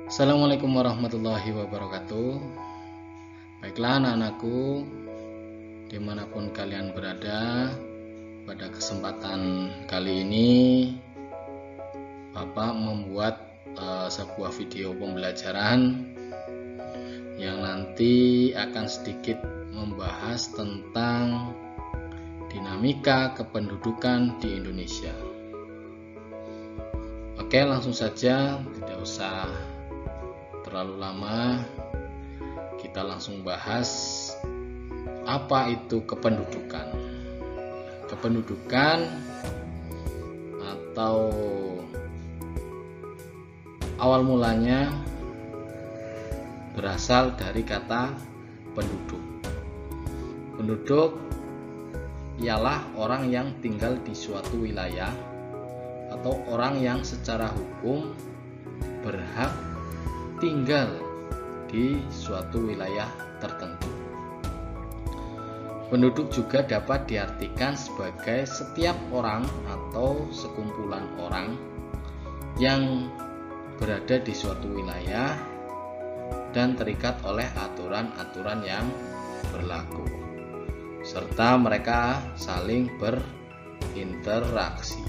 Assalamualaikum warahmatullahi wabarakatuh. Baiklah anak-anakku, dimanapun kalian berada, pada kesempatan kali ini Bapak membuat sebuah video pembelajaran yang nanti akan sedikit membahas tentang dinamika kependudukan di Indonesia. Oke, langsung saja, tidak usah terlalu lama, kita langsung bahas apa itu kependudukan. Kependudukan atau awal mulanya berasal dari kata penduduk. Penduduk ialah orang yang tinggal di suatu wilayah atau orang yang secara hukum berhak tinggal di suatu wilayah tertentu. Penduduk juga dapat diartikan sebagai setiap orang atau sekumpulan orang yang berada di suatu wilayah dan terikat oleh aturan-aturan yang berlaku, serta mereka saling berinteraksi.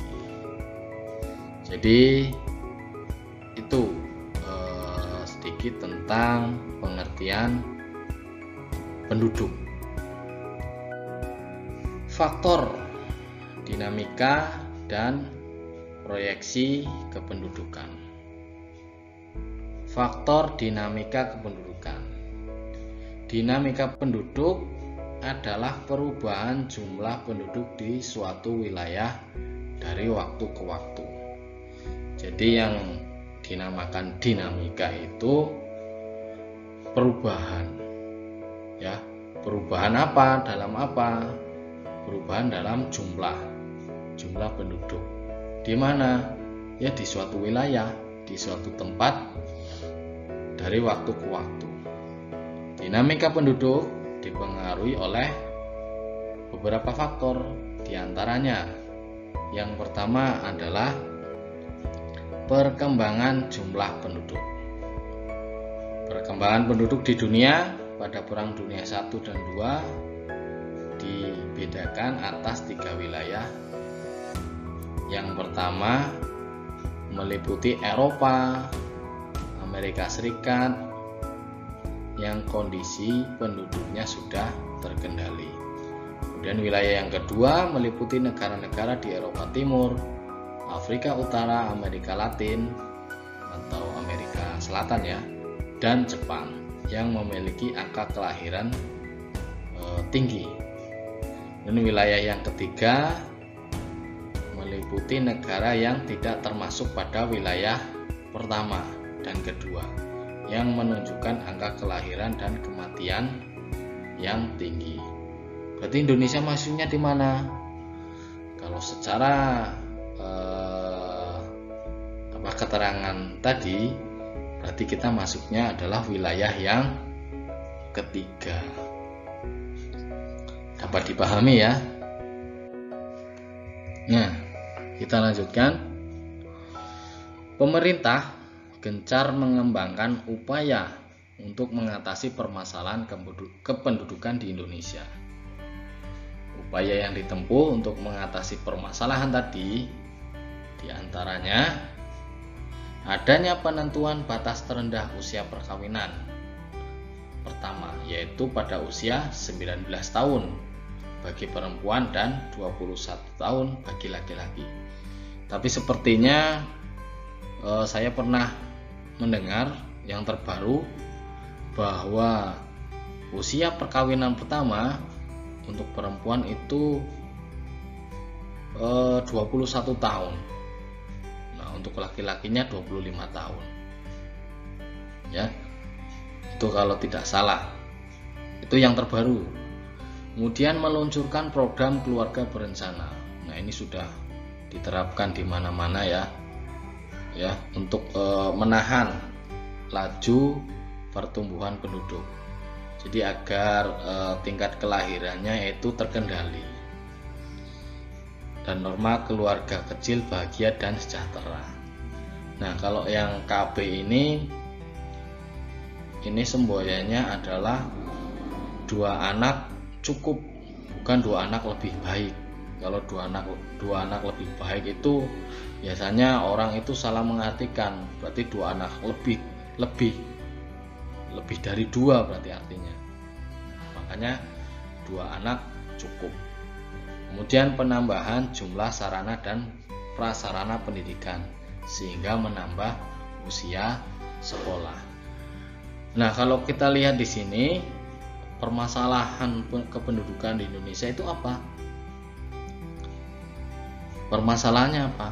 Jadi itu sedikit tentang pengertian penduduk. Faktor dinamika dan proyeksi kependudukan. Faktor dinamika kependudukan. Dinamika penduduk adalah perubahan jumlah penduduk di suatu wilayah dari waktu ke waktu. Jadi yang dinamakan dinamika itu perubahan, ya. Perubahan apa? Dalam apa? Perubahan dalam jumlah penduduk. Di mana? Ya di suatu wilayah, di suatu tempat dari waktu ke waktu. Dinamika penduduk dipengaruhi oleh beberapa faktor, diantaranya yang pertama adalah perkembangan jumlah penduduk. Perkembangan penduduk di dunia pada Perang Dunia I dan II dibedakan atas 3 wilayah. Yang pertama meliputi Eropa, Amerika Serikat yang kondisi penduduknya sudah terkendali. Kemudian wilayah yang kedua meliputi negara-negara di Eropa Timur, Afrika Utara, Amerika Latin atau Amerika Selatan ya, dan Jepang yang memiliki angka kelahiran tinggi. Dan wilayah yang ketiga meliputi negara yang tidak termasuk pada wilayah pertama dan kedua, yang menunjukkan angka kelahiran dan kematian yang tinggi. Berarti Indonesia masuknya di mana? Kalau secara keterangan tadi, berarti kita masuknya adalah wilayah yang ketiga. Dapat dipahami ya? Nah, kita lanjutkan. Pemerintah gencar mengembangkan upaya untuk mengatasi permasalahan kependudukan di Indonesia. Upaya yang ditempuh untuk mengatasi permasalahan tadi diantaranya adanya penentuan batas terendah usia perkawinan pertama, yaitu pada usia 19 tahun bagi perempuan dan 21 tahun bagi laki-laki. Tapi sepertinya saya pernah mendengar yang terbaru bahwa usia perkawinan pertama untuk perempuan itu 21 tahun. Untuk laki-lakinya 25 tahun. Ya. Itu kalau tidak salah. Itu yang terbaru. Kemudian meluncurkan program keluarga berencana. Nah, ini sudah diterapkan di mana-mana ya. Ya, untuk menahan laju pertumbuhan penduduk. Jadi agar tingkat kelahirannya itu terkendali. Dan norma keluarga kecil bahagia dan sejahtera. Nah, kalau yang KB ini ini semboyannya adalah 2 anak cukup, bukan 2 anak lebih baik. Kalau 2 anak lebih baik itu biasanya orang itu salah mengartikan, berarti 2 anak lebih dari 2 berarti artinya. Makanya 2 anak cukup. Kemudian penambahan jumlah sarana dan prasarana pendidikan sehingga menambah usia sekolah. Nah, kalau kita lihat di sini permasalahan kependudukan di Indonesia itu apa? Permasalahannya apa?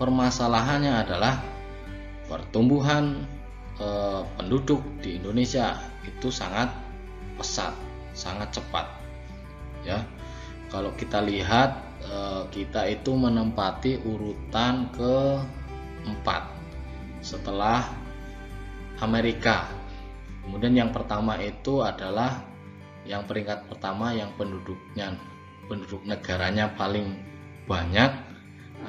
Permasalahannya adalah pertumbuhan penduduk di Indonesia itu sangat pesat, sangat cepat. Ya, kalau kita lihat kita itu menempati urutan ke-4 setelah Amerika. Kemudian yang pertama itu adalah yang peringkat pertama yang penduduk negaranya paling banyak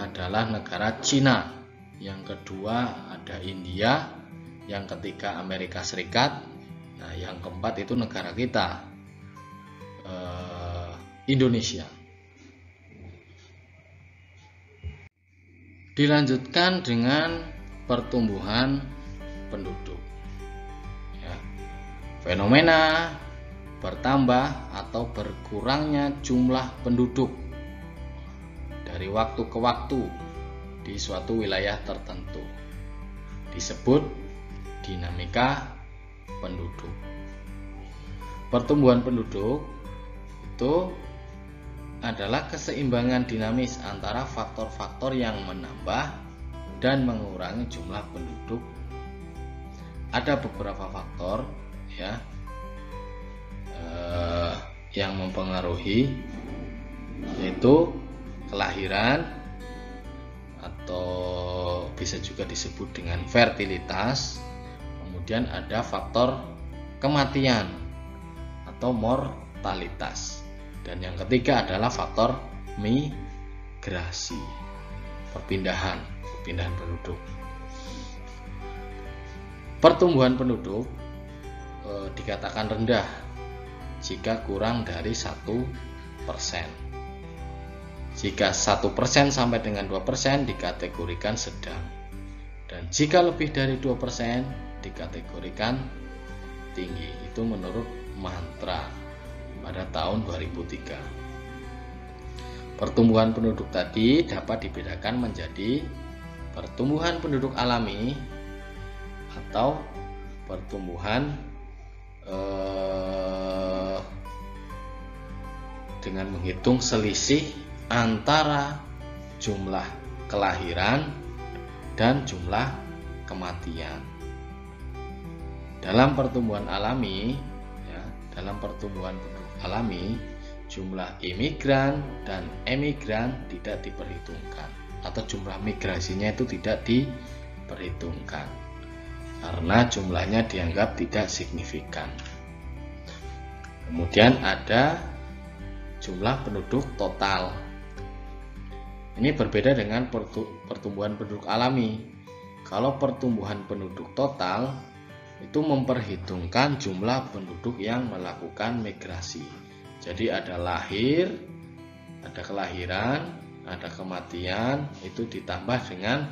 adalah negara Cina. Yang kedua ada India, yang ketiga Amerika Serikat. Nah, yang keempat itu negara kita, Indonesia. Dilanjutkan dengan pertumbuhan penduduk. Ya. Fenomena bertambah atau berkurangnya jumlah penduduk dari waktu ke waktu di suatu wilayah tertentu disebut dinamika penduduk. Pertumbuhan penduduk itu adalah keseimbangan dinamis antara faktor-faktor yang menambah dan mengurangi jumlah penduduk. Ada beberapa faktor ya yang mempengaruhi, yaitu kelahiran atau bisa juga disebut dengan fertilitas. Kemudian ada faktor kematian atau mortalitas. Dan yang ketiga adalah faktor migrasi, perpindahan penduduk. Pertumbuhan penduduk dikatakan rendah jika kurang dari 1%. Jika 1% sampai dengan 2% dikategorikan sedang, dan jika lebih dari 2% dikategorikan tinggi. Itu menurut Mantra pada tahun 2003. Pertumbuhan penduduk tadi dapat dibedakan menjadi pertumbuhan penduduk alami atau pertumbuhan dengan menghitung selisih antara jumlah kelahiran dan jumlah kematian. Dalam pertumbuhan alami, dalam pertumbuhan penduduk alami, jumlah imigran dan emigran tidak diperhitungkan, atau jumlah migrasinya itu tidak diperhitungkan karena jumlahnya dianggap tidak signifikan. Kemudian ada jumlah penduduk total. Ini berbeda dengan pertumbuhan penduduk alami. Kalau pertumbuhan penduduk total itu memperhitungkan jumlah penduduk yang melakukan migrasi. Jadi ada lahir, ada kelahiran, ada kematian, itu ditambah dengan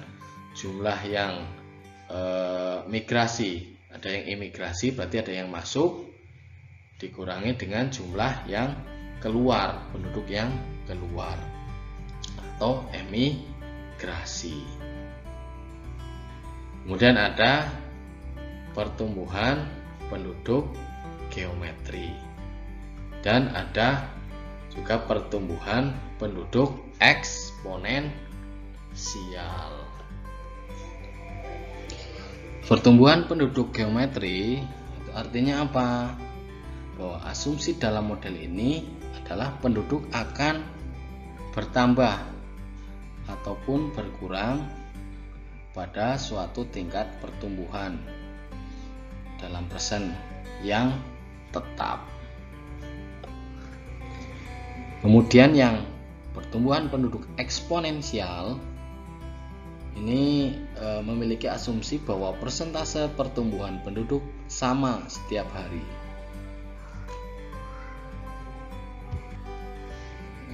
jumlah yang migrasi. Ada yang imigrasi, berarti ada yang masuk, dikurangi dengan jumlah yang keluar, penduduk yang keluar, atau emigrasi. Kemudian ada pertumbuhan penduduk geometri, dan ada juga pertumbuhan penduduk eksponensial. Pertumbuhan penduduk geometri itu artinya apa? Bahwa asumsi dalam model ini adalah penduduk akan bertambah ataupun berkurang pada suatu tingkat pertumbuhan dalam persen yang tetap. Kemudian yang pertumbuhan penduduk eksponensial ini memiliki asumsi bahwa persentase pertumbuhan penduduk sama setiap hari.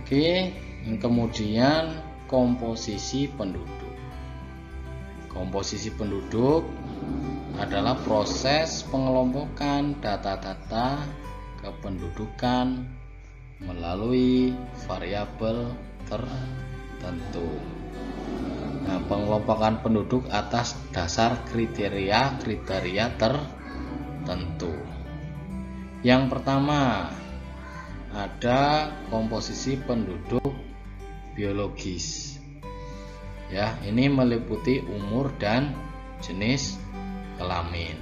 Oke, kemudian komposisi penduduk. Komposisi penduduk adalah proses pengelompokan data-data kependudukan melalui variabel tertentu. Nah, pengelompokan penduduk atas dasar kriteria tertentu. Yang pertama, ada komposisi penduduk biologis. Ya, ini meliputi umur dan jenis kelamin.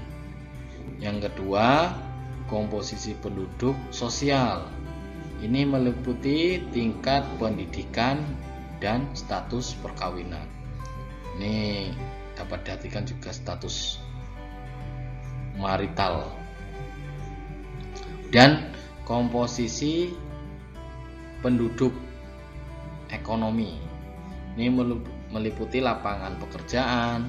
Yang kedua, komposisi penduduk sosial. Ini meliputi tingkat pendidikan dan status perkawinan. Ini dapat diartikan juga status marital. Dan komposisi penduduk ekonomi. Ini meliputi lapangan pekerjaan,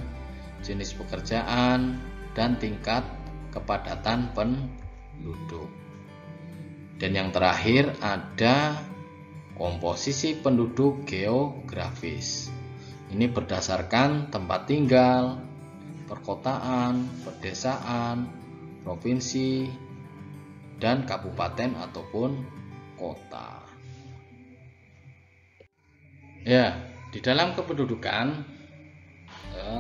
jenis pekerjaan, dan tingkat kepadatan penduduk. Dan yang terakhir ada komposisi penduduk geografis. Ini berdasarkan tempat tinggal, perkotaan, pedesaan, provinsi, dan kabupaten ataupun kota. Ya, di dalam kependudukan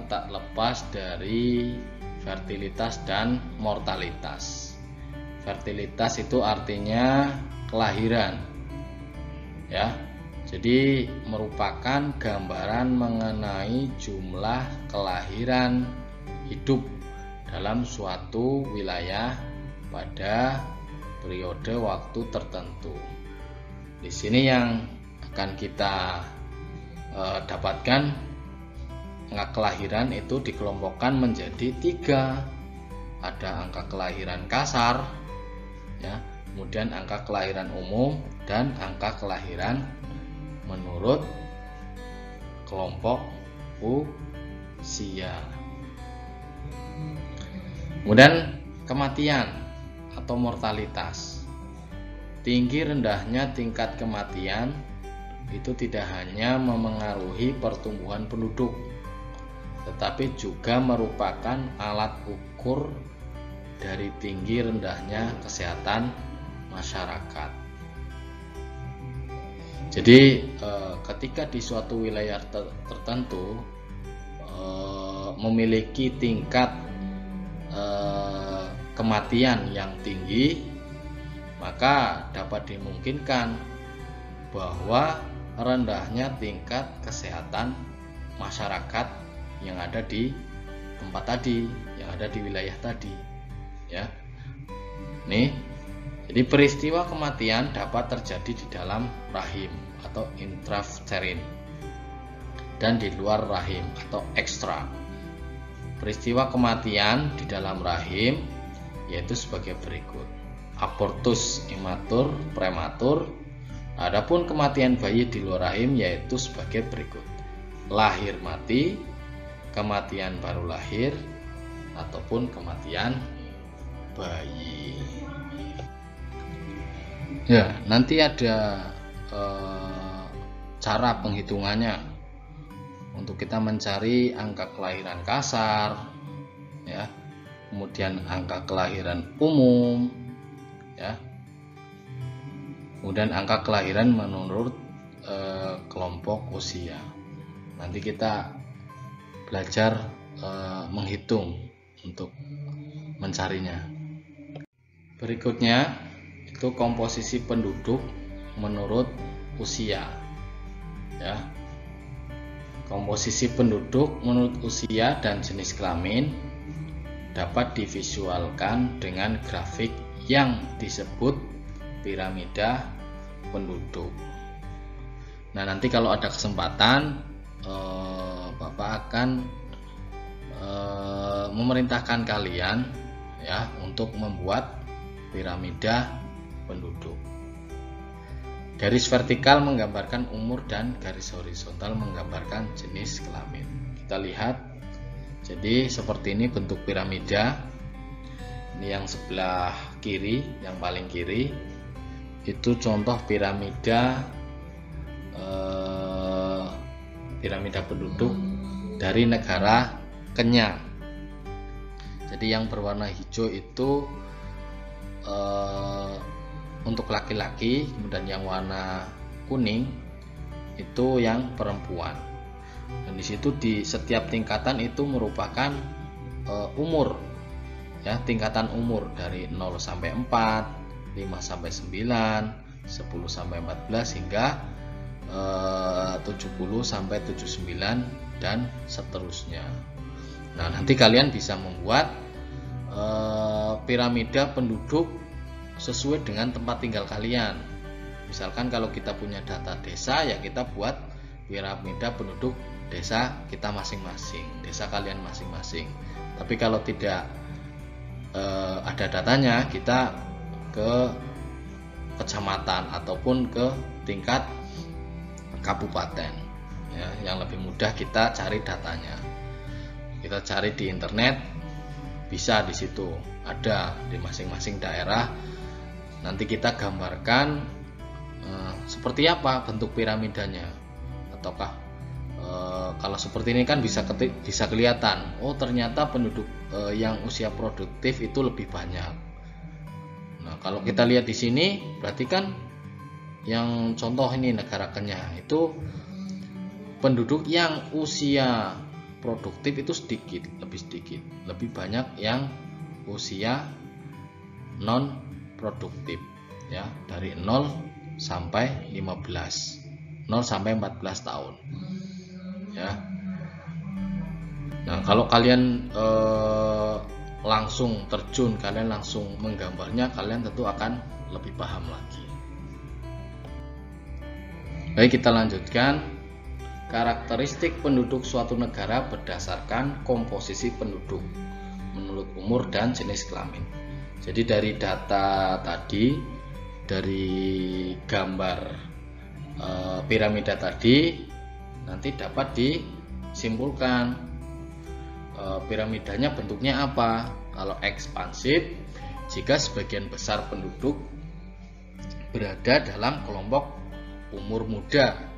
tak lepas dari fertilitas dan mortalitas. Fertilitas itu artinya kelahiran. Ya. Jadi merupakan gambaran mengenai jumlah kelahiran hidup dalam suatu wilayah pada periode waktu tertentu. Di sini yang akan kita dapatkan, angka kelahiran itu dikelompokkan menjadi 3. Ada angka kelahiran kasar, ya, kemudian angka kelahiran umum, dan angka kelahiran menurut kelompok usia. Kemudian kematian atau mortalitas. Tinggi rendahnya tingkat kematian itu tidak hanya memengaruhi pertumbuhan penduduk, tetapi juga merupakan alat ukur dari tinggi rendahnya kesehatan masyarakat. Jadi ketika di suatu wilayah tertentu memiliki tingkat kematian yang tinggi, maka dapat dimungkinkan bahwa rendahnya tingkat kesehatan masyarakat yang ada di tempat tadi, yang ada di wilayah tadi, ya. Nih, jadi peristiwa kematian dapat terjadi di dalam rahim atau intrauterin dan di luar rahim atau ekstra. Peristiwa kematian di dalam rahim yaitu sebagai berikut: abortus imatur, prematur. Adapun kematian bayi di luar rahim yaitu sebagai berikut: lahir mati, kematian baru lahir, ataupun kematian bayi. Ya, nanti ada cara penghitungannya untuk kita mencari angka kelahiran kasar, ya, kemudian angka kelahiran umum, ya, kemudian angka kelahiran menurut kelompok usia. Nanti kita belajar menghitung untuk mencarinya. Berikutnya itu komposisi penduduk menurut usia, ya. Komposisi penduduk menurut usia dan jenis kelamin dapat divisualkan dengan grafik yang disebut piramida penduduk. Nah, nanti kalau ada kesempatan Bapak akan memerintahkan kalian, ya, untuk membuat piramida penduduk. Garis vertikal menggambarkan umur dan garis horizontal menggambarkan jenis kelamin. kita lihat. Jadi seperti ini bentuk piramida. Ini yang sebelah kiri, yang paling kiri itu contoh piramida penduduk dari negara Kenya. Jadi yang berwarna hijau itu untuk laki-laki, kemudian yang warna kuning itu yang perempuan. Dan di situ di setiap tingkatan itu merupakan umur, ya, tingkatan umur dari 0 sampai 4, 5 sampai 9, 10 sampai 14 hingga 70 sampai 79 dan seterusnya. Nah, nanti kalian bisa membuat piramida penduduk sesuai dengan tempat tinggal kalian. Misalkan kalau kita punya data desa, ya kita buat piramida penduduk desa kita masing-masing, desa kalian masing-masing. Tapi kalau tidak ada datanya, kita ke kecamatan ataupun ke tingkat kabupaten, ya, yang lebih mudah kita cari datanya. Kita cari di internet, bisa di situ ada di masing-masing daerah. Nanti kita gambarkan seperti apa bentuk piramidanya, ataukah kalau seperti ini kan bisa kelihatan, oh ternyata penduduk yang usia produktif itu lebih banyak. Nah, kalau kita lihat di sini, berarti kan yang contoh ini negara Kenya itu penduduk yang usia produktif itu lebih sedikit, lebih banyak yang usia non produktif, ya, dari 0 sampai 15, 0 sampai 14 tahun, ya. Nah, kalau kalian langsung terjun, kalian langsung menggambarnya, kalian tentu akan lebih paham lagi. Baik, kita lanjutkan. Karakteristik penduduk suatu negara berdasarkan komposisi penduduk menurut umur dan jenis kelamin. Jadi dari data tadi, dari gambar piramida tadi, nanti dapat disimpulkan piramidanya bentuknya apa. Kalau ekspansif, jika sebagian besar penduduk berada dalam kelompok umur muda.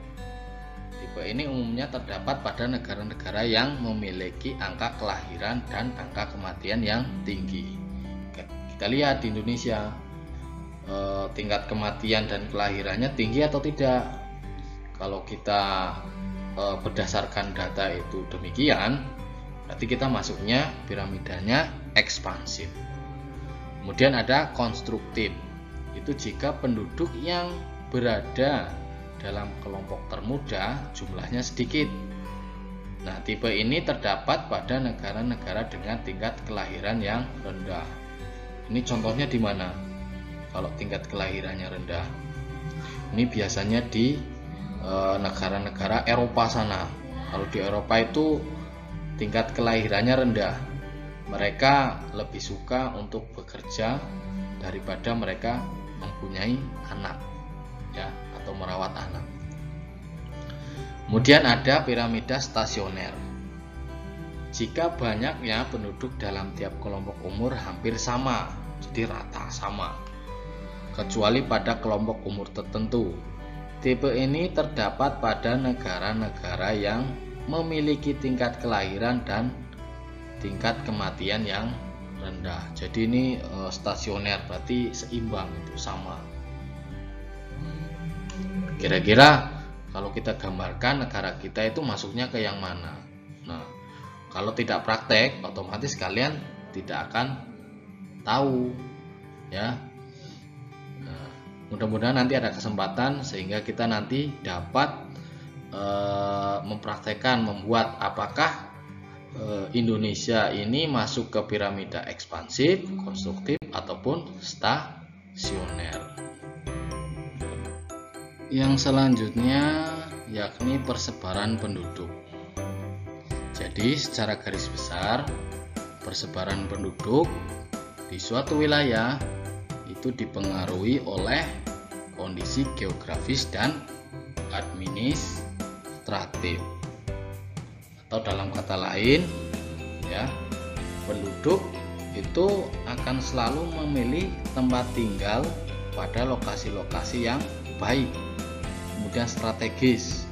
Tipe ini umumnya terdapat pada negara-negara yang memiliki angka kelahiran dan angka kematian yang tinggi. Kita lihat di Indonesia, tingkat kematian dan kelahirannya tinggi atau tidak. Kalau kita berdasarkan data itu demikian, berarti kita masuknya piramidanya ekspansif. Kemudian ada konstruktif, itu jika penduduk yang berada dalam kelompok termuda jumlahnya sedikit. Nah, tipe ini terdapat pada negara-negara dengan tingkat kelahiran yang rendah. Ini contohnya di mana? Kalau tingkat kelahirannya rendah, ini biasanya di negara-negara Eropa sana. Kalau di Eropa itu tingkat kelahirannya rendah. Mereka lebih suka untuk bekerja daripada mereka mempunyai anak, ya, atau merawat anak. Kemudian ada piramida stasioner. Jika banyaknya penduduk dalam tiap kelompok umur hampir sama, jadi rata sama, kecuali pada kelompok umur tertentu. Tipe ini terdapat pada negara-negara yang memiliki tingkat kelahiran dan tingkat kematian yang rendah. Jadi ini stasioner, berarti seimbang, itu sama. Kira-kira kalau kita gambarkan negara kita itu masuknya ke yang mana? Nah, kalau tidak praktek, otomatis kalian tidak akan tahu, ya. Nah, mudah-mudahan nanti ada kesempatan sehingga kita nanti dapat mempraktekkan, membuat apakah Indonesia ini masuk ke piramida ekspansif, konstruktif, ataupun stasioner. Yang selanjutnya yakni persebaran penduduk. Jadi secara garis besar, persebaran penduduk di suatu wilayah itu dipengaruhi oleh kondisi geografis dan administratif. Atau dalam kata lain, ya, penduduk itu akan selalu memilih tempat tinggal pada lokasi-lokasi yang baik, kemudian strategis,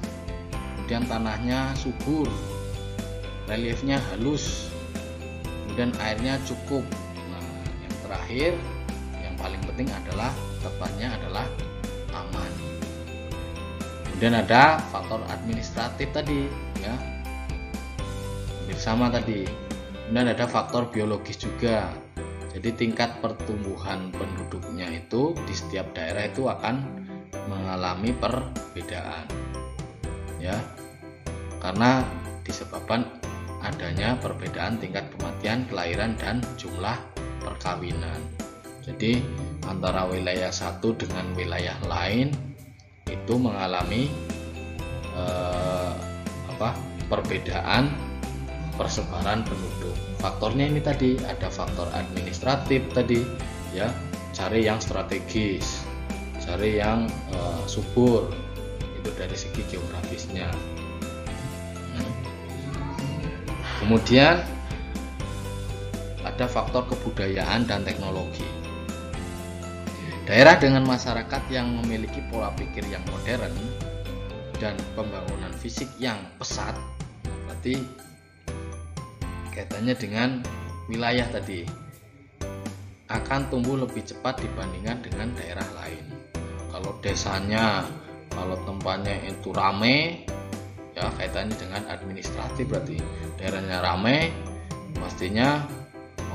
kemudian tanahnya subur, reliefnya halus, kemudian airnya cukup. Nah, yang terakhir, yang paling penting adalah tempatnya adalah aman. Kemudian ada faktor administratif tadi, ya, hampir sama tadi. Kemudian ada faktor biologis juga. Jadi tingkat pertumbuhan penduduknya itu di setiap daerah itu akan mengalami perbedaan, ya, karena disebabkan adanya perbedaan tingkat kematian, kelahiran, dan jumlah perkawinan. Jadi antara wilayah satu dengan wilayah lain itu mengalami perbedaan persebaran penduduk. Faktornya ini tadi ada faktor administratif tadi, ya, cari yang strategis, cari yang subur, itu dari segi geografisnya. Kemudian ada faktor kebudayaan dan teknologi. Daerah dengan masyarakat yang memiliki pola pikir yang modern dan pembangunan fisik yang pesat, berarti kaitannya dengan wilayah tadi, akan tumbuh lebih cepat dibandingkan dengan daerah lain. Kalau desanya, kalau tempatnya itu ramai, ya, kaitannya dengan administratif, berarti daerahnya ramai, pastinya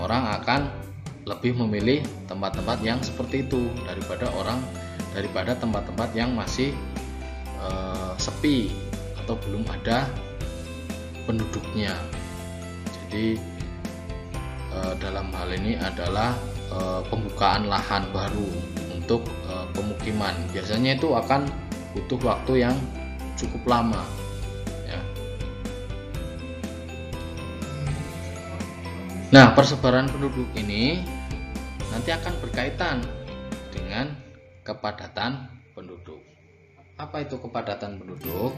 orang akan lebih memilih tempat-tempat yang seperti itu daripada tempat-tempat yang masih sepi atau belum ada penduduknya. Jadi dalam hal ini adalah pembukaan lahan baru untuk pemukiman. Biasanya itu akan butuh waktu yang cukup lama, ya. Nah, persebaran penduduk ini nanti akan berkaitan dengan kepadatan penduduk. Apa itu kepadatan penduduk?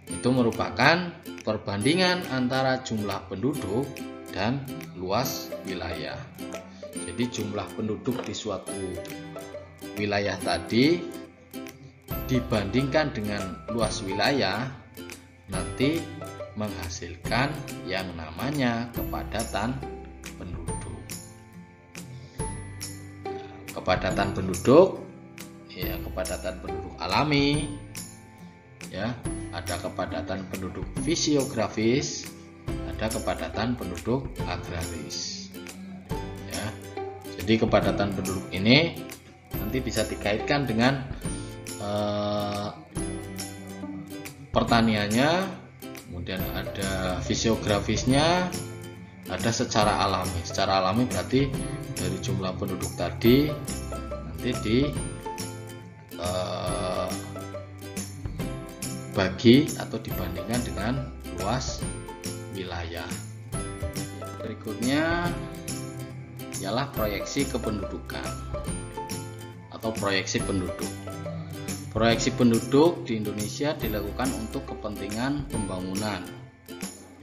Itu merupakan perbandingan antara jumlah penduduk dan luas wilayah. Jadi jumlah penduduk di suatu wilayah tadi dibandingkan dengan luas wilayah nanti menghasilkan yang namanya kepadatan penduduk. Kepadatan penduduk, ya, kepadatan penduduk alami, ya, ada kepadatan penduduk fisiografis, ada kepadatan penduduk agraris, ya. Jadi kepadatan penduduk ini nanti bisa dikaitkan dengan pertaniannya, kemudian ada fisiografisnya, ada secara alami. Secara alami berarti dari jumlah penduduk tadi nanti bagi atau dibandingkan dengan luas wilayah. Berikutnya ialah proyeksi kependudukan atau proyeksi penduduk. Proyeksi penduduk di Indonesia dilakukan untuk kepentingan pembangunan,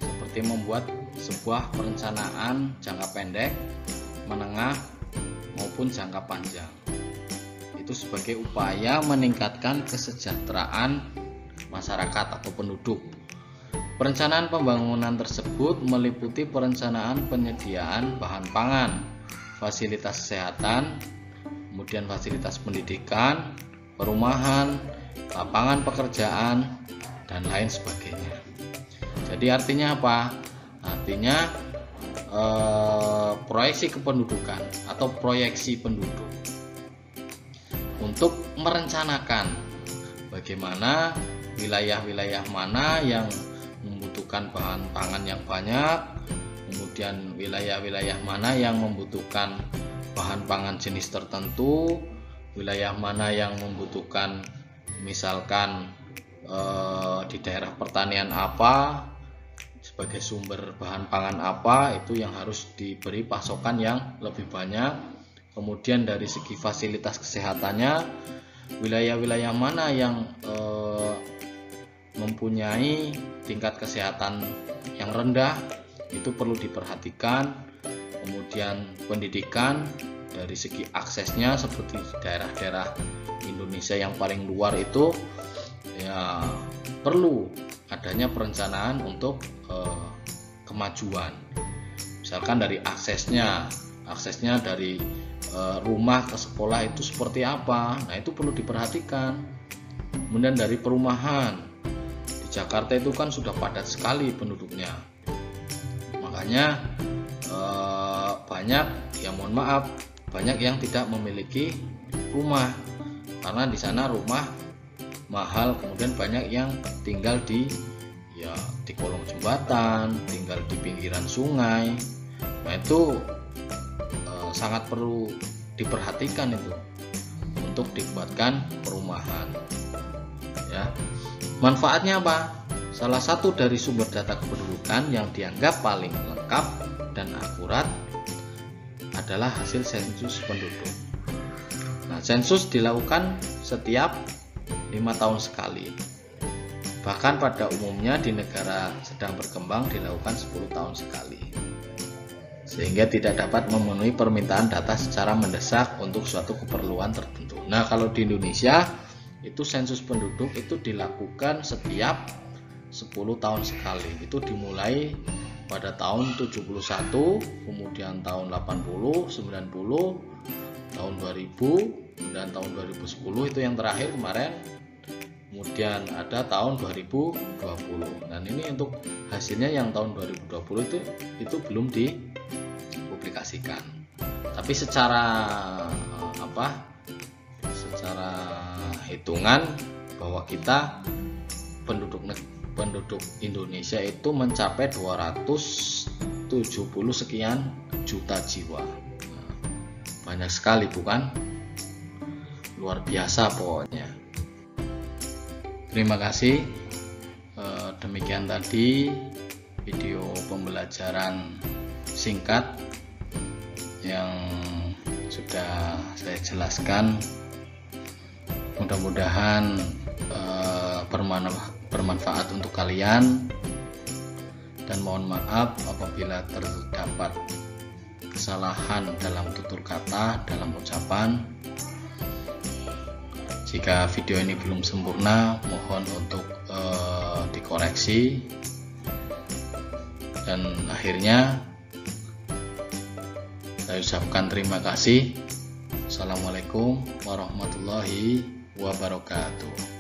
seperti membuat sebuah perencanaan jangka pendek, menengah, maupun jangka panjang. Itu sebagai upaya meningkatkan kesejahteraan masyarakat atau penduduk. Perencanaan pembangunan tersebut meliputi perencanaan penyediaan bahan pangan, fasilitas kesehatan, kemudian fasilitas pendidikan, perumahan, lapangan pekerjaan, dan lain sebagainya. Jadi artinya apa? Artinya proyeksi kependudukan atau proyeksi penduduk untuk merencanakan bagaimana wilayah-wilayah mana yang membutuhkan bahan pangan yang banyak, kemudian wilayah-wilayah mana yang membutuhkan bahan pangan jenis tertentu, wilayah mana yang membutuhkan misalkan di daerah pertanian apa sebagai sumber bahan pangan apa, itu yang harus diberi pasokan yang lebih banyak. Kemudian dari segi fasilitas kesehatannya, wilayah-wilayah mana yang mempunyai tingkat kesehatan yang rendah, itu perlu diperhatikan. Kemudian pendidikan dari segi aksesnya, seperti daerah-daerah Indonesia yang paling luar itu ya perlu adanya perencanaan untuk kemajuan. Misalkan dari aksesnya dari rumah ke sekolah itu seperti apa, nah itu perlu diperhatikan. Kemudian dari perumahan, di Jakarta itu kan sudah padat sekali penduduknya, makanya banyak yang tidak memiliki rumah, karena di sana rumah mahal. Kemudian banyak yang tinggal di kolong jembatan, tinggal di pinggiran sungai. Nah itu sangat perlu diperhatikan itu untuk dibuatkan perumahan. Ya, manfaatnya apa? Salah satu dari sumber data kependudukan yang dianggap paling lengkap dan akurat adalah hasil sensus penduduk. Nah, sensus dilakukan setiap 5 tahun sekali. Bahkan pada umumnya di negara sedang berkembang dilakukan 10 tahun sekali, sehingga tidak dapat memenuhi permintaan data secara mendesak untuk suatu keperluan tertentu. Nah, kalau di Indonesia itu sensus penduduk itu dilakukan setiap 10 tahun sekali. Itu dimulai pada tahun 71, kemudian tahun 80, 90, tahun 2000, dan tahun 2010 itu yang terakhir kemarin. Kemudian ada tahun 2020. Dan ini untuk hasilnya yang tahun 2020 itu belum dipublikasikan. Tapi secara hitungan bahwa kita penduduk Indonesia itu mencapai 270 sekian juta jiwa. Banyak sekali, bukan? Luar biasa pokoknya. Terima kasih. Demikian tadi video pembelajaran singkat yang sudah saya jelaskan. Mudah-mudahan bermanfaat untuk kalian, dan mohon maaf apabila terdapat kesalahan dalam tutur kata, dalam ucapan. Jika video ini belum sempurna, mohon untuk dikoreksi. Dan akhirnya saya ucapkan terima kasih. Assalamualaikum warahmatullahi wabarakatuh.